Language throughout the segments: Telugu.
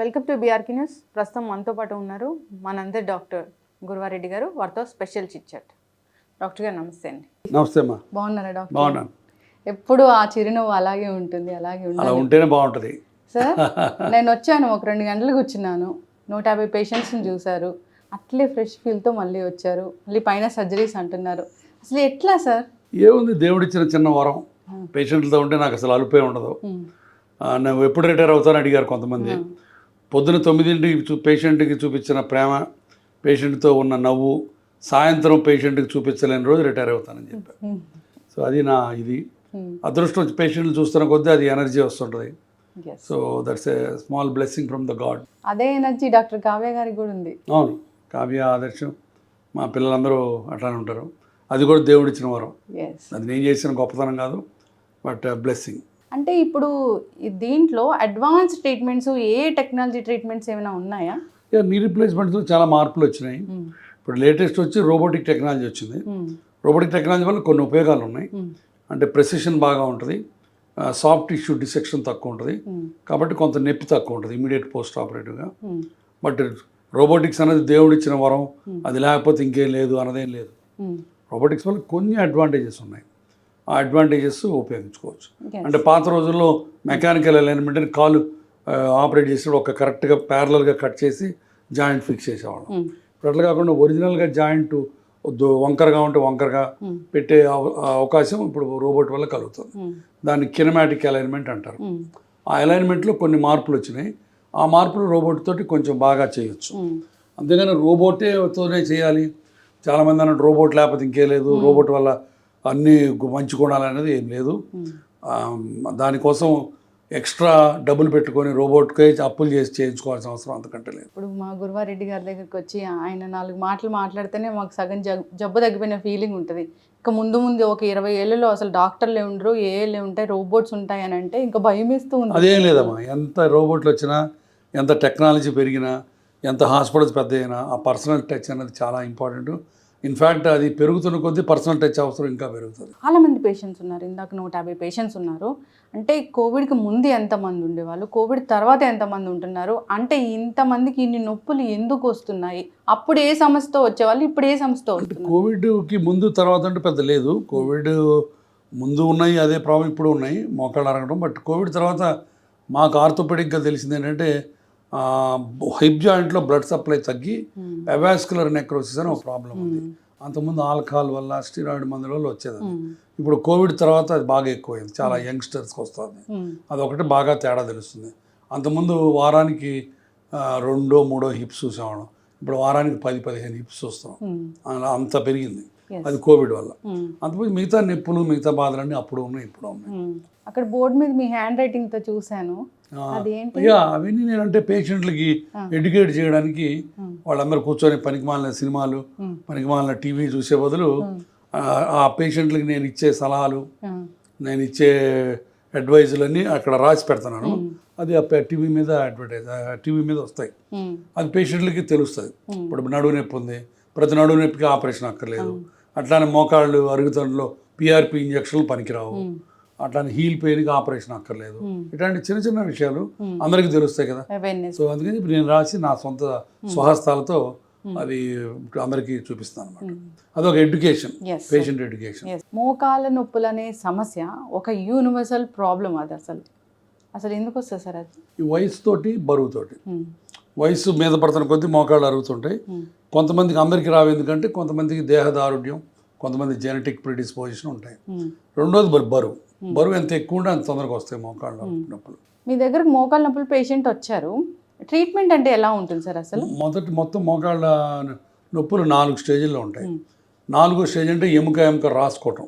Welcome to BRK news. ప్రస్తుతం మనతో పాటు ఉన్నారు మనందరి డాక్టర్ గురువారెడ్డి గారు. వారితో స్పెషల్ చిట్ చాట్. డాక్టర్ గారు నమస్తే అండి. నమస్తే అమ్మా. బాగున్నారా డాక్టర్? బాగున్నాను. ఎప్పుడు ఆ చిరునవ్వు అలాగే ఉంటుంది, అలాగే ఉంటుంది. అలా ఉంటేనే బాగుంటుంది సార్ నేను వచ్చాను, ఒక 2 గంటలు కూర్చున్నాను, 150 పేషెంట్స్ని చూశారు, అట్లే ఫ్రెష్ ఫీల్తో మళ్ళీ వచ్చారు, మళ్ళీ పైన సర్జరీస్ అంటున్నారు. అసలు ఎట్లా సార్? ఏముంది, దేవుడిచ్చిన చిన్న వరం. పేషెంట్లతో ఉంటే నాకు అసలు అలుపే ఉండదు. నువ్వు ఎప్పుడు రిటైర్ అవుతాను అడిగారు కొంతమంది. పొద్దున 9ంటికి పేషెంట్కి చూపించిన ప్రేమ, పేషెంట్తో ఉన్న నవ్వు, సాయంత్రం పేషెంట్కి చూపించలేని రోజు రిటైర్ అవుతానని చెప్పారు. సో అది నా ఇది అదృష్టం. పేషెంట్లు చూస్తున్న కొద్దీ అది ఎనర్జీ వస్తుంటుంది. So that's a small blessing from the God. అదే ఎనర్జీ డాక్టర్ కావ్య గారికి కూడా ఉంది. అవును, కావ్య ఆదర్శం, మా పిల్లలందరూ అట్లానే ఉంటారు. అది కూడా దేవుడిచ్చిన వరం. అది నేను చేసిన గొప్పతనం కాదు, బట్ బ్లెస్సింగ్. అంటే ఇప్పుడు దీంట్లో అడ్వాన్స్ ట్రీట్మెంట్స్, ఏ టెక్నాలజీ ట్రీట్మెంట్స్ ఏమైనా ఉన్నాయా? నీ రీప్లేస్మెంట్స్లో చాలా మార్పులు వచ్చినాయి. ఇప్పుడు లేటెస్ట్ వచ్చి రోబోటిక్ టెక్నాలజీ వచ్చింది. రోబోటిక్ టెక్నాలజీ వల్ల కొన్ని ఉపయోగాలు ఉన్నాయి. అంటే ప్రెసిషన్ బాగా ఉంటుంది, సాఫ్ట్ టిష్యూ డిసెక్షన్ తక్కువ ఉంటుంది, కాబట్టి కొంత నొప్పి తక్కువ ఉంటుంది ఇమీడియట్ పోస్ట్ ఆపరేటివ్గా. బట్ రోబోటిక్స్ అనేది దేవుడిచ్చిన వరం, అది లేకపోతే ఇంకేం లేదు అన్నదేం లేదు. రోబోటిక్స్ వల్ల కొన్ని అడ్వాంటేజెస్ ఉన్నాయి, ఆ అడ్వాంటేజెస్ ఉపయోగించుకోవచ్చు. అంటే పాత రోజుల్లో మెకానికల్ అలైన్మెంట్ అని కాలు ఆపరేట్ చేసేటప్పుడు ఒక కరెక్ట్గా ప్యారలల్గా కట్ చేసి జాయింట్ ఫిక్స్ చేసేవాళ్ళం. ఇప్పుడు అట్లా కాకుండా ఒరిజినల్గా జాయింట్ వంకరగా ఉంటే వంకరగా పెట్టే అవకాశం ఇప్పుడు రోబోట్ వల్ల కలుగుతుంది. దాన్ని కినమాటిక్ అలైన్మెంట్ అంటారు. ఆ అలైన్మెంట్లో కొన్ని మార్పులు వచ్చినాయి. ఆ మార్పులు రోబోట్ తోటి కొంచెం బాగా చేయొచ్చు. అంతేగాని రోబోటేతోనే చేయాలి. చాలామంది అన్నట్టు రోబోట్ లేకపోతే ఇంకే లేదు, రోబోట్ వల్ల అన్నీ మంచి గుణాలు అనేది ఏం లేదు. దానికోసం ఎక్స్ట్రా డబ్బులు పెట్టుకొని రోబోట్కే అప్పులు చేసి చేయించుకోవాల్సిన అవసరం అంతకంటే లేదు. ఇప్పుడు మా గురువారెడ్డి గారి దగ్గరికి వచ్చి ఆయన 4 మాటలు మాట్లాడితేనే మాకు సగం జబ్బు తగ్గిపోయిన ఫీలింగ్ ఉంటుంది. ఇంకా ముందు ఒక 20 ఏళ్ళలో అసలు డాక్టర్లే ఉండరు, ఏఏలే ఉంటాయి, రోబోట్స్ ఉంటాయి అని అంటే ఇంకా భయం వేస్తూ ఉంది. అదేం లేదమ్మా, ఎంత రోబోట్లు వచ్చినా, ఎంత టెక్నాలజీ పెరిగినా, ఎంత హాస్పిటల్స్ పెద్ద అయినా, ఆ పర్సనల్ టచ్ అనేది చాలా ఇంపార్టెంట్. ఇన్ఫ్యాక్ట్ అది పెరుగుతున్న కొద్దీ పర్సనల్ టచ్ అవసరం ఇంకా పెరుగుతుంది. చాలా మంది పేషెంట్స్ ఉన్నారు, ఇందాక 150 పేషెంట్స్ ఉన్నారు. అంటే కోవిడ్కి ముందు ఎంతమంది ఉండేవాళ్ళు, కోవిడ్ తర్వాత ఎంతమంది ఉంటున్నారు, అంటే ఇంతమందికి ఇన్ని నొప్పులు ఎందుకు వస్తున్నాయి, అప్పుడు ఏ సమస్యతో వచ్చేవాళ్ళు, ఇప్పుడు ఏ సమస్యతో వస్తుంది? కోవిడ్కి ముందు తర్వాత అంటే పెద్ద లేదు. కోవిడ్ ముందు ఉన్నాయి, అదే ప్రాబ్లం ఇప్పుడు ఉన్నాయి, మోకాళ్ళు అరగడం. బట్ కోవిడ్ తర్వాత మాకు ఆర్థోపెడిక్గా తెలిసింది ఏంటంటే హిప్ జాయింట్లో బ్లడ్ సప్లై తగ్గి అవాస్కులర్ నెక్రోసిస్ అని ఒక ప్రాబ్లం ఉంది. అంతకుముందు ఆల్కహాల్ వల్ల, స్టీరాయిడ్ మందుల వల్ల వచ్చేది. ఇప్పుడు కోవిడ్ తర్వాత అది బాగా ఎక్కువైంది, చాలా యంగ్స్టర్స్కి వస్తుంది. అదొకటి బాగా తేడా తెలుస్తుంది. అంతకుముందు వారానికి 2-3 హిప్స్ చూసేవాళ్ళం, ఇప్పుడు వారానికి 10-15 హిప్స్ చూస్తాం. అలా అంత పెరిగింది, అది కోవిడ్ వల్ల. అంతకుముందు మిగతా నొప్పులు, మిగతా బాధలన్నీ అప్పుడు ఉన్నాయి, ఇప్పుడు ఉన్నాయి. అక్కడ బోర్డు మీద మీ హ్యాండ్ రైటింగ్తో చూశాను. అవన్నీ నేనంటే పేషెంట్లకి ఎడ్యుకేట్ చేయడానికి, వాళ్ళందరూ కూర్చొని పనికిమాలిన సినిమాలు, పనికిమాలిన టీవీ చూసే బదులు ఆ పేషెంట్లకి నేను ఇచ్చే సలహాలు, నేను ఇచ్చే అడ్వైజులన్నీ అక్కడ రాసి పెడుతున్నాను. అది టీవీ మీద టీవీ మీద వస్తాయి, అది పేషెంట్లకి తెలుస్తుంది. ఇప్పుడు నడువు నొప్పి ఉంది, ప్రతి నడువు నొప్పికి ఆపరేషన్ అక్కర్లేదు. అట్లానే మోకాళ్ళు అరుగుదలలో పిఆర్పి ఇంజక్షన్లు పనికిరావు. అట్లానే హీల్ పెయిన్కి ఆపరేషన్ అక్కర్లేదు. ఇట్లాంటి చిన్న చిన్న విషయాలు అందరికీ తెలుస్తాయి కదా. సో అందుకని ఇప్పుడు నేను రాసి నా సొంత స్వహస్తాలతో అవి అందరికీ చూపిస్తాను అనమాట. అదొక ఎడ్యుకేషన్, పేషెంట్ ఎడ్యుకేషన్. మోకాళ్ళ నొప్పులు అనే సమస్య ఒక యూనివర్సల్ ప్రాబ్లం. అది అసలు ఎందుకు వస్తుంది సార్? అది ఈ వయసుతోటి, బరువుతోటి. వయసు మీద పడుతున్న కొద్దీ మోకాళ్ళు అరుగుతుంటాయి. కొంతమందికి, అందరికీ రావు. ఎందుకంటే కొంతమందికి దేహదారుఢ్యం, కొంతమంది జెనెటిక్ ప్రిడిస్పోజిషన్ ఉంటాయి. రెండోది బరువు ఎంత ఎక్కువ ఉంటే అంత తొందరగా వస్తాయి మోకాళ్ళ నొప్పులు. మీ దగ్గరకు మోకాళ్ళ నొప్పులు పేషెంట్ వచ్చారు, ట్రీట్మెంట్ అంటే ఎలా ఉంటుంది సార్? అసలు మొత్తం మోకాళ్ళ నొప్పులు 4 స్టేజ్ల్లో ఉంటాయి. 4వ స్టేజ్ అంటే ఎముక రాసుకోవటం.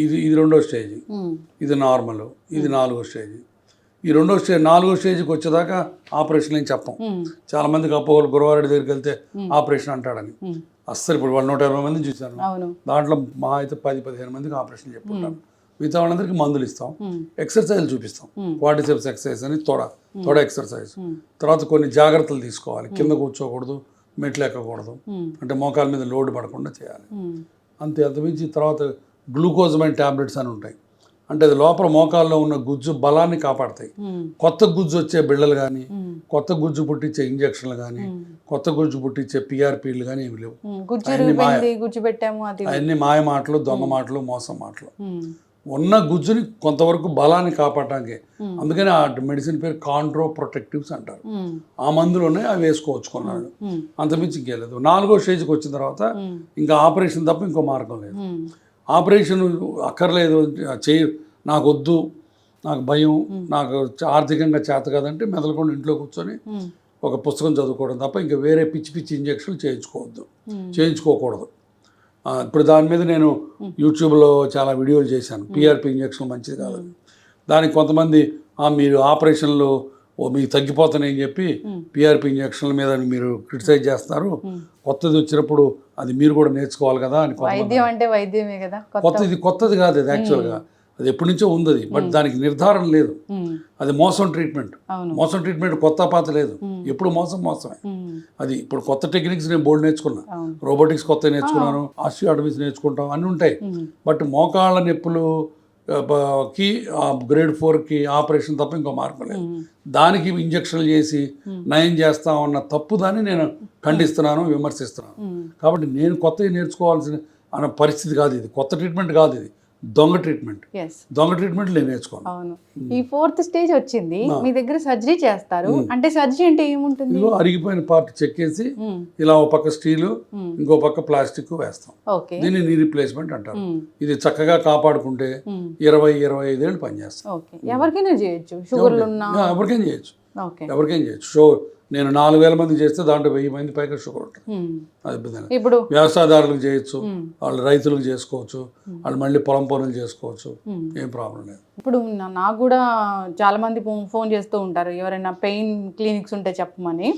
ఇది 2వ స్టేజ్, ఇది నార్మల్, ఇది 4వ స్టేజ్. ఈ 4వ స్టేజ్కి వచ్చేదాకా ఆపరేషన్ ఏం చెప్పం. చాలా మందికి అపోహలు, గురువారెడ్డి దగ్గరికి వెళ్తే ఆపరేషన్ అంటాడని. అస్సలు ఇప్పుడు 150 మందిని చూశాను, దాంట్లో మా అయితే 10-15 మందికి ఆపరేషన్ చెప్పుకుంటాను. మిగతా వాళ్ళందరికీ మందులు ఇస్తాం, ఎక్సర్సైజ్ చూపిస్తాం. క్వాడ్రిసెప్స్ ఎక్సర్సైజ్ అని తొడ ఎక్సర్సైజ్. తర్వాత కొన్ని జాగ్రత్తలు తీసుకోవాలి, కింద కూర్చోకూడదు, మెట్లు ఎక్కకూడదు, అంటే మోకాల మీద లోడ్ పడకుండా చేయాలి. అంతమించి తర్వాత గ్లూకోజమైన్ ట్యాబ్లెట్స్ అని ఉంటాయి, అంటే అది లోపల మోకాల్లో ఉన్న గుజ్జు బలాన్ని కాపాడతాయి. కొత్త గుజ్జు వచ్చే బిళ్ళలు కానీ, కొత్త గుజ్జు పుట్టించే ఇంజక్షన్లు కానీ, కొత్త గుజ్జు పుట్టించే పిఆర్పీలు కానీ ఏమి లేవు. గుజ్జు పెట్టాము అది అవన్నీ మాయ మాటలు, దొంగ మాటలు, మోసం మాటలు. ఉన్న గుజ్జుని కొంతవరకు బలాన్ని కాపాడటానికి, అందుకని ఆ మెడిసిన్ పేరు కాండ్రో ప్రొటెక్టివ్స్ అంటారు. ఆ మందులు ఉన్నాయి, అవి వేసుకోవచ్చు కొన్నాళ్ళు, అంతమించి ఇంకేలేదు. 4వ స్టేజ్కి వచ్చిన తర్వాత ఇంకా ఆపరేషన్ తప్ప ఇంకో మార్గం లేదు. ఆపరేషన్ అక్కర్లేదు, నాకు వద్దు, నాకు భయం, నాకు ఆర్థికంగా చేత కాదంటే మెదలకుండా ఇంట్లో కూర్చొని ఒక పుస్తకం చదువుకోవడం తప్ప ఇంకా వేరే పిచ్చి పిచ్చి ఇంజక్షన్లు చేయించుకోకూడదు. ఇప్పుడు దాని మీద నేను యూట్యూబ్లో చాలా వీడియోలు చేశాను. పిఆర్పి ఇంజక్షన్ మంచిది కాదు. దానికి కొంతమంది మీరు ఆపరేషన్లు మీకు తగ్గిపోతాయని చెప్పి పిఆర్పి ఇంజక్షన్ల మీద మీరు క్రిటిసైజ్ చేస్తున్నారు. కొత్తది వచ్చినప్పుడు అది మీరు కూడా నేర్చుకోవాలి కదా అని. వైద్యం అంటే వైద్యమే కదా, కొత్తది కాదు అది. యాక్చువల్గా అది ఎప్పటి నుంచో ఉంది, బట్ దానికి నిర్ధారణ లేదు. అది మోసం ట్రీట్మెంట్. కొత్త పాత లేదు, ఎప్పుడు మోసమే. అది ఇప్పుడు కొత్త టెక్నిక్స్ నేను బోర్డు నేర్చుకున్నా, రోబోటిక్స్ కొత్త నేర్చుకున్నాను, ఆస్టియోటమీస్ నేర్చుకుంటాం, అన్నీ ఉంటాయి. బట్ మోకాళ్ళ నొప్పులు గ్రేడ్ 4కి ఆపరేషన్ తప్ప ఇంకో మార్గం లేదు. దానికి ఇంజక్షన్లు చేసి నయం చేస్తామన్న తప్పు దాన్ని నేను ఖండిస్తున్నాను, విమర్శిస్తున్నాను. కాబట్టి నేను కొత్తవి నేర్చుకోవాల్సిన అన్న పరిస్థితి కాదు ఇది. కొత్త ట్రీట్మెంట్ కాదు ఇది, దొంగ ట్రీట్మెంట్. నేను నేర్చుకోను. అవును. ఈ 4th స్టేజ్ వచ్చింది, మీ దగ్గర సర్జరీ చేస్తారు. అంటే సర్జరీ అంటే ఏముంటుంది? అరిగిపోయిన పార్ట్ చెక్కేసి ఇలా ఒక పక్క స్టీలు, ఇంకో పక్క ప్లాస్టిక్ వేస్తాం. దీన్ని నీ రీప్లేస్మెంట్ అంటారు. ఇది చక్కగా కాపాడుకుంటే 20-25 ఏళ్ళు పనిచేస్తాం. ఎవరికైనా చేయొచ్చు, షుగర్లు ఉన్నా ఎవరికైనా చేయొచ్చు. నేను 4000 మంది చేస్తే దాంట్లో 1000 మంది పైగా షుగర్ ఉంటుంది. అది ఇబ్బంది. ఇప్పుడు వ్యవసాయదారులకు చేయొచ్చు, వాళ్ళు రైతులకు చేసుకోవచ్చు, వాళ్ళు మళ్ళీ పొలం పనులు చేసుకోవచ్చు, ఏం ప్రాబ్లం లేదు. ఇప్పుడు నాకు కూడా చాలా మంది ఫోన్ చేస్తూ ఉంటారు, ఎవరైనా పెయిన్ క్లినిక్స్ ఉంటే చెప్పమని.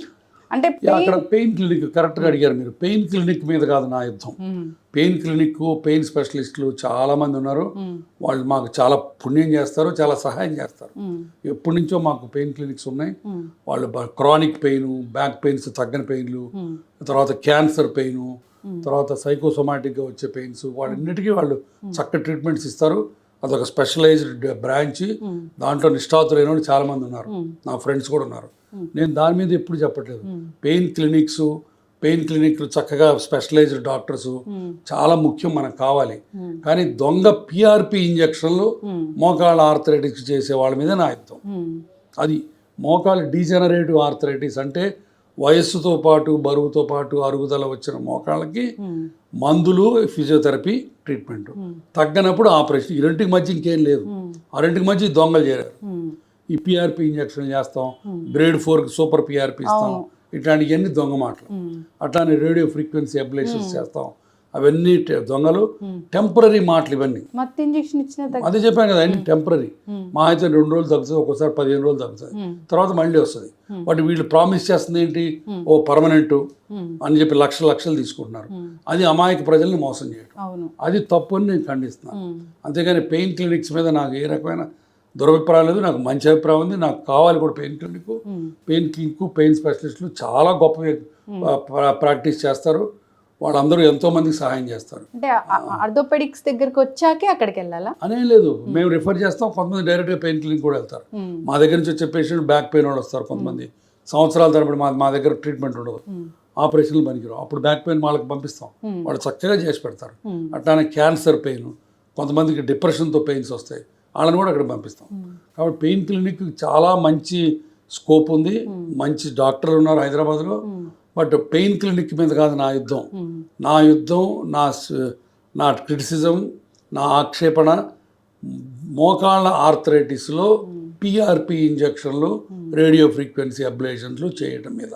అంటే అక్కడ పెయిన్ క్లినిక్ కరెక్ట్గా అడిగారు మీరు. పెయిన్ క్లినిక్ మీద కాదు నా యుద్ధం. పెయిన్ క్లినిక్, పెయిన్ స్పెషలిస్టులు చాలా మంది ఉన్నారు. వాళ్ళు మాకు చాలా పుణ్యం చేస్తారు, చాలా సహాయం చేస్తారు. ఎప్పటి నుంచో మాకు పెయిన్ క్లినిక్స్ ఉన్నాయి. వాళ్ళు క్రానిక్ పెయిన్, బ్యాక్ పెయిన్స్, తగ్గని పెయిన్లు, తర్వాత క్యాన్సర్ పెయిన్, తర్వాత సైకోసోమాటిక్గా వచ్చే పెయిన్స్, వాళ్ళన్నిటికీ వాళ్ళు చక్కటి ట్రీట్మెంట్స్ ఇస్తారు. అదొక స్పెషలైజ్డ్ బ్రాంచ్. దాంట్లో నిష్ఠాతులైన వాళ్ళు చాలా మంది ఉన్నారు, నా ఫ్రెండ్స్ కూడా ఉన్నారు. నేను దాని మీద ఎప్పుడు చెప్పట్లేదు. పెయిన్ క్లినిక్లు చక్కగా స్పెషలైజ్డ్ డాక్టర్స్ చాలా ముఖ్యం, మనకు కావాలి. కానీ దొంగ పిఆర్పి ఇంజక్షన్లు మోకాళ్ళ ఆర్థరైటిస్ చేసే వాళ్ళ మీద నా యుద్ధం. అది మోకాళ్ళ డీజనరేటివ్ ఆర్థరైటిస్ అంటే వయస్సుతో పాటు, బరువుతో పాటు అరుగుదల వచ్చిన మోకాళ్ళకి మందులు, ఫిజియోథెరపీ ట్రీట్మెంట్. తగ్గనప్పుడు ఆపరేషన్. ఈ రెండింటికి మధ్య ఇంకేం లేదు. ఆ రెండింటికి మధ్య దొంగలు చేరారు. ఈ పిఆర్పి ఇంజక్షన్ చేస్తాం, గ్రేడ్ 4కి సూపర్ పిఆర్పి ఇస్తాం, ఇట్లాంటివన్నీ దొంగ మాటలు. అట్లానే రేడియో ఫ్రీక్వెన్సీ అబ్లేషన్స్ చేస్తాం, అవన్నీ దొంగలు, టెంపరీ మాటలు ఇవన్నీ. అదే చెప్పాను కదా, అన్ని టెంపరీ. మా అయితే 2 రోజులు తగ్గుతుంది, ఒక్కోసారి 15 రోజులు తగ్గుతుంది, తర్వాత మళ్ళీ వస్తుంది. బట్ వీళ్ళు ప్రామిస్ చేస్తుంది ఏంటి, ఓ పర్మనెంట్ అని చెప్పి లక్షలు తీసుకుంటున్నారు. అది అమాయక ప్రజల్ని మోసం చేయడం, అది తప్పు అని నేను ఖండిస్తున్నాను. అంతేగాని పెయిన్ క్లినిక్స్ మీద నాకు ఏ రకమైన దురభిప్రాయం లేదు. నాకు మంచి అభిప్రాయం ఉంది. నాకు కావాలి కూడా పెయిన్ క్లినిక్, పెయిన్ స్పెషలిస్టులు చాలా గొప్ప ప్రాక్టీస్ చేస్తారు. వాళ్ళందరూ ఎంతో మందికి సహాయం చేస్తారు. అంటే ఆర్థోపెడిక్స్ దగ్గరికి వచ్చాకే అక్కడికి వెళ్ళాలా అనేం లేదు. మేము రిఫర్ చేస్తాం, కొంతమంది డైరెక్ట్గా పెయిన్ క్లినిక్ కూడా వెళ్తారు. మా దగ్గర నుంచి వచ్చే పేషెంట్ బ్యాక్ పెయిన్ వాళ్ళు వస్తారు. కొంతమంది సంవత్సరాల తరబడి మా దగ్గర ట్రీట్మెంట్ ఉండదు, ఆపరేషన్లు పనికిరావు. అప్పుడు బ్యాక్ పెయిన్ వాళ్ళకి పంపిస్తాం, వాళ్ళు చక్కగా చేసి పెడతారు. అట్లానే క్యాన్సర్ పెయిన్, కొంతమందికి డిప్రెషన్తో పెయిన్స్ వస్తాయి, వాళ్ళని కూడా అక్కడ పంపిస్తాం. కాబట్టి పెయిన్ క్లినిక్ చాలా మంచి స్కోప్ ఉంది, మంచి డాక్టర్లు ఉన్నారు హైదరాబాద్లో. బట్ పెయిన్ క్లినిక్ మీద కాదు నా యుద్ధం. నా క్రిటిసిజం, నా ఆక్షేపణ మోకాళ్ళ ఆర్థరైటిస్లో పిఆర్పి ఇంజక్షన్లు, రేడియో ఫ్రీక్వెన్సీ అబ్లేషన్లు చేయడం మీద.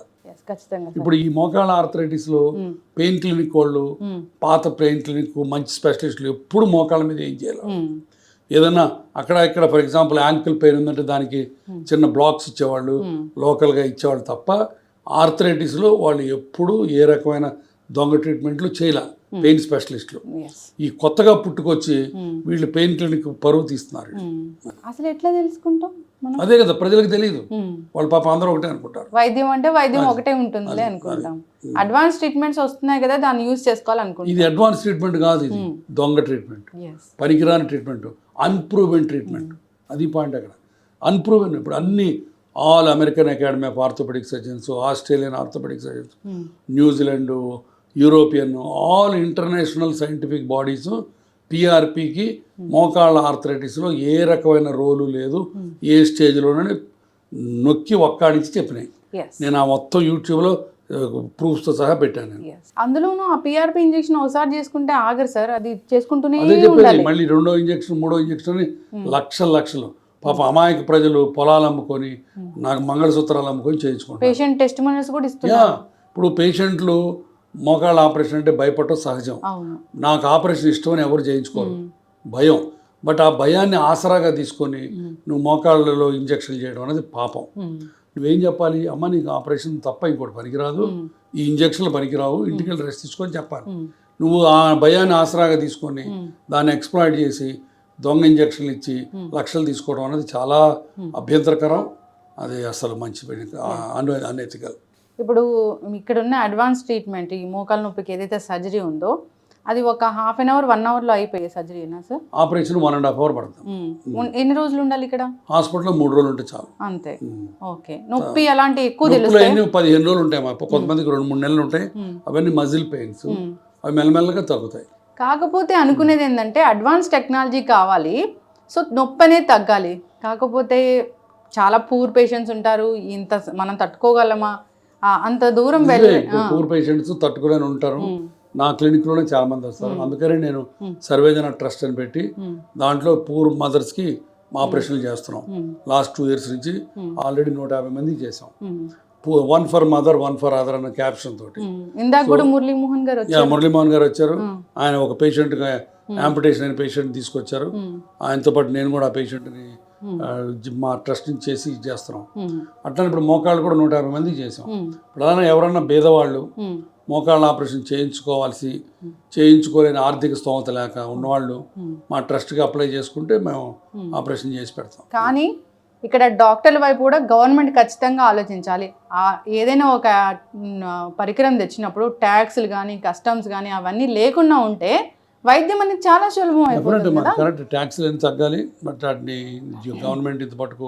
ఇప్పుడు ఈ మోకాళ్ళ ఆర్థరైటిస్లో పెయిన్ క్లినిక్ వాళ్ళు, పాత పెయిన్ క్లినిక్ మంచి స్పెషలిస్టులు ఎప్పుడు మోకాళ్ళ మీద ఏం చేయాలి. ఏదన్నా అక్కడ ఇక్కడ ఫర్ ఎగ్జాంపుల్ యాంకిల్ పెయిన్ ఉందంటే దానికి చిన్న బ్లాక్స్ ఇచ్చేవాళ్ళు, లోకల్గా ఇచ్చేవాళ్ళు తప్ప ఆర్థరైటిస్లో వాళ్ళు ఎప్పుడూ ఏ రకమైన దొంగ ట్రీట్మెంట్లు చేయలే పెయిన్ స్పెషలిస్టులు. ఈ కొత్తగా పుట్టుకొచ్చి వీళ్ళు పెయిన్ క్లినిక్ పరువు తీస్తున్నారు. అసలు ఎట్లా తెలుసుకుంటాం? అదే కదా, ప్రజలకు తెలియదు. వాళ్ళ పాప అందరూ ఒకటే అనుకుంటారు, వైద్యం అంటే వైద్యం ఒకటే ఉంటుంది అనుకుంటాం. అడ్వాన్స్ ట్రీట్మెంట్స్ వస్తున్నాయి కదా, దాన్ని యూజ్ చేసుకోవాలనుకుంటాం. ఇది అడ్వాన్స్ ట్రీట్మెంట్ కాదు, ఇది దొంగ ట్రీట్మెంట్, పనికిరాని ట్రీట్మెంట్. Unproven treatment. అది పాయింట్ అక్కడ, అన్ప్రూవెన్. ఇప్పుడు అన్ని all American academy of orthopaedic surgeons, Australian orthopaedic surgeons, New Zealand, European, all international scientific bodies పిఆర్పికి మోకాళ్ళ ఆర్థరైటిస్లో ఏ రకమైన రోలు లేదు, ఏ స్టేజ్లోనే నొక్కి ఒక్కాడించి చెప్పినాయి. నేను ఆ మొత్తం యూట్యూబ్లో ప్రూఫ్స్తో సహా పెట్టాను నేను. అందులోనూ ఆ పిఆర్పి ఇంజెక్షన్ ఒకసారి చేసుకుంటే ఆగరు సార్, అది చేసుకుంటూనే అదే చెప్పేది. ఉండాలి. మళ్ళీ రెండో ఇంజెక్షన్, మూడో ఇంజెక్షన్ అని లక్షలు పాప అమాయక ప్రజలు పొలాలు అమ్ముకొని, నాకు మంగళసూత్రాలు అమ్ముకొని చేయించుకుంటారు. పేషెంట్ టెస్టిమోనియల్స్ కూడా ఇస్తున్నారు. ఇప్పుడు పేషెంట్లు మోకాళ్ళ ఆపరేషన్ అంటే భయపడటం సహజం. నాకు ఆపరేషన్ ఇష్టమని ఎవరు చేయించుకోరు, భయం. బట్ ఆ భయాన్ని ఆసరాగా తీసుకొని నువ్వు మోకాళ్ళలో ఇంజక్షన్లు చేయడం అనేది పాపం. నువ్వేం చెప్పాలి, అమ్మ నీకు ఆపరేషన్ తప్ప ఇంకోటి పనికిరాదు, ఈ ఇంజక్షన్లు పనికిరావు, ఇంటికి వెళ్ళి రెస్ట్ తీసుకొని చెప్పాలి. నువ్వు ఆ భయాన్ని ఆసరాగా తీసుకొని దాన్ని ఎక్స్ప్లాయిట్ చేసి దొంగ ఇంజక్షన్లు ఇచ్చి లక్షలు తీసుకోవడం అనేది చాలా అభ్యంతరకరం. అది అసలు మంచి అనెథికల్. ఇప్పుడు ఇక్కడ ఉన్న అడ్వాన్స్ ట్రీట్మెంట్, ఈ మోకాల నొప్పికి ఏదైతే సర్జరీ ఉందో అది ఒక హాఫ్ అన్ అవర్ 1 అవర్లో అయిపోయే సర్జరీనా సార్? ఆపరేషన్ 1.5 hours పడుతుంది. ఎన్ని రోజులు ఉండాలి ఇక్కడ? హాస్పిటల్లో 3 రోజులు ఉంటే చాలు. అంతే. ఓకే. నొప్పి అలాంటి ఎక్కువ తెలుస్తాయి? 15 రోజులు ఉంటాయి, కొంతమందికి 2-3 నెలలు ఉంటాయి. అవన్నీ మజిల్ పెయిన్స్, అవి మెల్లమెల్లగా తగ్గుతాయి. కాకపోతే అనుకునేది ఏంటంటే అడ్వాన్స్ టెక్నాలజీ కావాలి, సో నొప్పి అనేది తగ్గాలి. కాకపోతే చాలా పూర్ పేషెంట్స్ ఉంటారు, ఇంత మనం తట్టుకోగలమా అంత దూరం వెళ్ళి? పూర్ పేషెంట్స్ తట్టుకునే ఉంటారు. నా క్లినిక్లోనే చాలా మంది వస్తారు. అందుకని నేను సర్వేజన ట్రస్ట్ అని పెట్టి దాంట్లో పూర్ మదర్స్కి ఆపరేషన్లు చేస్తున్నాం. లాస్ట్ 2 years నుంచి ఆల్రెడీ 150 మందికి చేసాం. 1 for mother, 1 for other అన్న క్యాప్షన్ తోటి. ఇందాక కూడా మురళీమోహన్ గారు వచ్చారు. ఆయన ఒక పేషెంట్ యాంపిటేషన్ అయిన పేషెంట్ తీసుకొచ్చారు. ఆయనతో పాటు నేను కూడా ఆ పేషెంట్ని మా ట్రస్ట్ నుంచి చేసి చేస్తున్నాం. అట్లా ఇప్పుడు మోకాళ్ళు కూడా 150 మందికి చేసాం. ఇప్పుడు ఎవరన్నా భేదవాళ్ళు మోకాళ్ళ ఆపరేషన్ చేయించుకోలేని ఆర్థిక స్తోమత లేక ఉన్నవాళ్ళు మా ట్రస్ట్కి అప్లై చేసుకుంటే మేము ఆపరేషన్ చేసి పెడతాం. కానీ ఇక్కడ డాక్టర్ల వైపు కూడా గవర్నమెంట్ ఖచ్చితంగా ఆలోచించాలి. ఏదైనా ఒక పరికరం తెచ్చినప్పుడు ట్యాక్స్లు కానీ కస్టమ్స్ కానీ అవన్నీ లేకుండా ఉంటే వైద్యం అనేది చాలా సులభం అయిపోతుంది కదా. కరెక్ట్, ట్యాక్స్లు ఏం తగ్గాలి, బట్ వాటిని గవర్నమెంట్ ఇంత పట్టుకు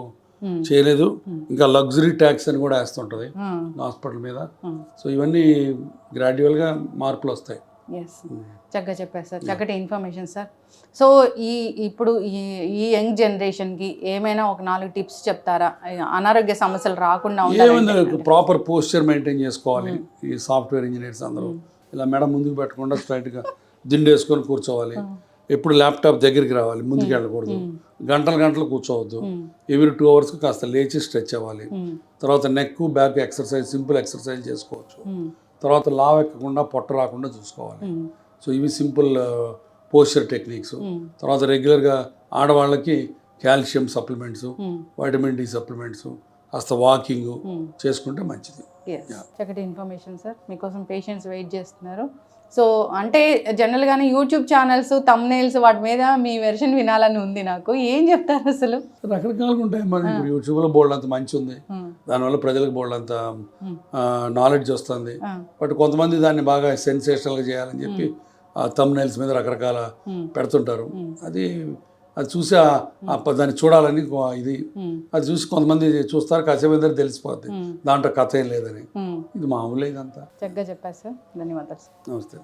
చేయలేదు. ఇంకా లగ్జరీ ట్యాక్స్ అని కూడా వేస్తుంటుంది హాస్పిటల్ మీద. సో ఇవన్నీ గ్రాడ్యువల్గా మార్పులు వస్తాయి. చక్కగా చెప్పారు సార్, చక్కటి ఇన్ఫర్మేషన్ సార్. సో ఇప్పుడు ఈ యంగ్ జనరేషన్కి ఏమైనా ఒక 4 టిప్స్ చెప్తారా, అనారోగ్య సమస్యలు రాకుండా ఉండాలి? ప్రాపర్ పోస్చర్ మెయింటైన్ చేసుకోవాలి. ఈ సాఫ్ట్వేర్ ఇంజనీర్స్ అందరూ ఇలా మెడ ముందుకు పెట్టకుండా స్ట్రైట్గా దిండేసుకొని కూర్చోవాలి. ఎప్పుడు ల్యాప్టాప్ దగ్గరికి రావాలి, ముందుకు వెళ్ళకూడదు. గంటలు కూర్చోవద్దు. ఎవ్రీ 2 hours కాస్త లేచి స్ట్రెచ్ అవ్వాలి. తర్వాత neck back exercise, simple exercise చేసుకోవచ్చు. తర్వాత లావ్ ఎక్కకుండా పొట్ట రాకుండా చూసుకోవాలి. సో ఇవి సింపుల్ పోస్చర్ టెక్నిక్స్. తర్వాత రెగ్యులర్గా ఆడవాళ్ళకి calcium supplements, vitamin D supplements, కాస్త వాకింగ్ చేసుకుంటే మంచిది. చక్కటి ఇన్ఫర్మేషన్ సార్. మీకోసం పేషెంట్స్ వెయిట్ చేస్తున్నారు. సో అంటే జనరల్గానే యూట్యూబ్ ఛానల్స్, థంబ్నెయిల్స్ వాటి మీద మీ వెర్షన్ వినాలని ఉంది నాకు. ఏం చెప్తారు అసలు? రకరకాలుగా ఉంటాయి. మరి ఇప్పుడు యూట్యూబ్లో బోల్డ్ అంత మంచి ఉంది, దానివల్ల ప్రజలకు బోల్డ్ అంత నాలెడ్జ్ వస్తుంది. బట్ కొంతమంది దాన్ని బాగా సెన్సేషనల్గా చేయాలని చెప్పి థంబ్నెయిల్స్ మీద రకరకాల పెడుతుంటారు. అది చూసి దాన్ని చూడాలని ఇది, అది చూసి కొంతమంది చూస్తారు, కాసేపు తెలిసిపోద్ది దాంట్లో కథ ఏం లేదని. ఇది మామూలే, ఇదంతా. చక్కగా చెప్పారు సార్, ధన్యవాదాలు. నమస్తే.